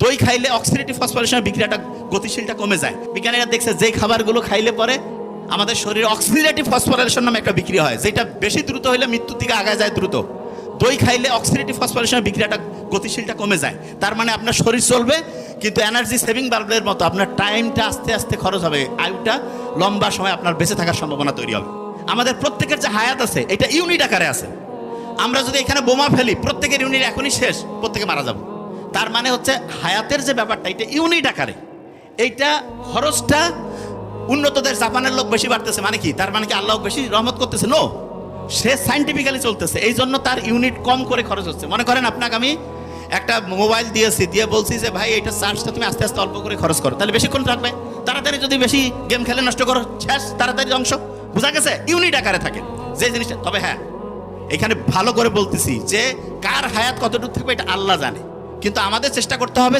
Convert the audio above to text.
দই খাইলে অক্সিডেটিভ ফসফোরিলেশনের বিক্রিয়াটা গতিশীলটা কমে যায়। বিজ্ঞানীরা দেখছে যে খাবারগুলো খাইলে পরে আমাদের শরীরে অক্সিডেটিভ ফসফোরিলেশন নামে একটা বিক্রিয়া হয়, যেটা বেশি দ্রুত হলে মৃত্যুর দিকে আগায় যায় দ্রুত। দই খাইলে অক্সিডেটিভ ফসফোরিলেশনের বিক্রিয়াটা গতিশীলটা কমে যায়। তার মানে আপনার শরীর চলবে, কিন্তু এনার্জি সেভিং বাল্বের মতো আপনার টাইমটা আস্তে আস্তে খরচ হবে, আয়ুটা লম্বা সময় আপনার বেঁচে থাকার সম্ভাবনা তৈরি হবে। আমাদের প্রত্যেকের যে হায়াত আছে এটা ইউনিট আকারে আছে। আমরা যদি এখানে বোমা ফেলি, প্রত্যেকের ইউনিট এখনই শেষ, প্রত্যেকে মারা যাব। তার মানে হচ্ছে হায়াতের যে ব্যাপারটা এটা ইউনিট আকারে। এইটা খরচটা উন্নত দেশ জাপানের লোক বেশি বাড়তেছে, মানে কি? তার মানে কি আল্লাহ বেশি রহমত করতেছে? নো, সে সাইন্টিফিক্যালি চলতেছে, এই জন্য তার ইউনিট কম করে খরচ হচ্ছে। মনে করেন আপনাকে আমি একটা মোবাইল দিয়েছি, দিয়ে বলছি যে ভাই এটা চার্জটা তুমি আস্তে আস্তে অল্প করে খরচ করো, তাহলে বেশিক্ষণ থাকবে। তাড়াতাড়ি যদি বেশি গেম খেলে নষ্ট করো, শেষ, তাড়াতাড়ি ধ্বংস। বোঝা গেছে? ইউনিট আকারে থাকে যে জিনিসটা। তবে হ্যাঁ, এখানে ভালো করে বলতেছি যে কার হায়াত কতটুকু থাকবে এটা আল্লাহ জানে, কিন্তু আমাদের চেষ্টা করতে হবে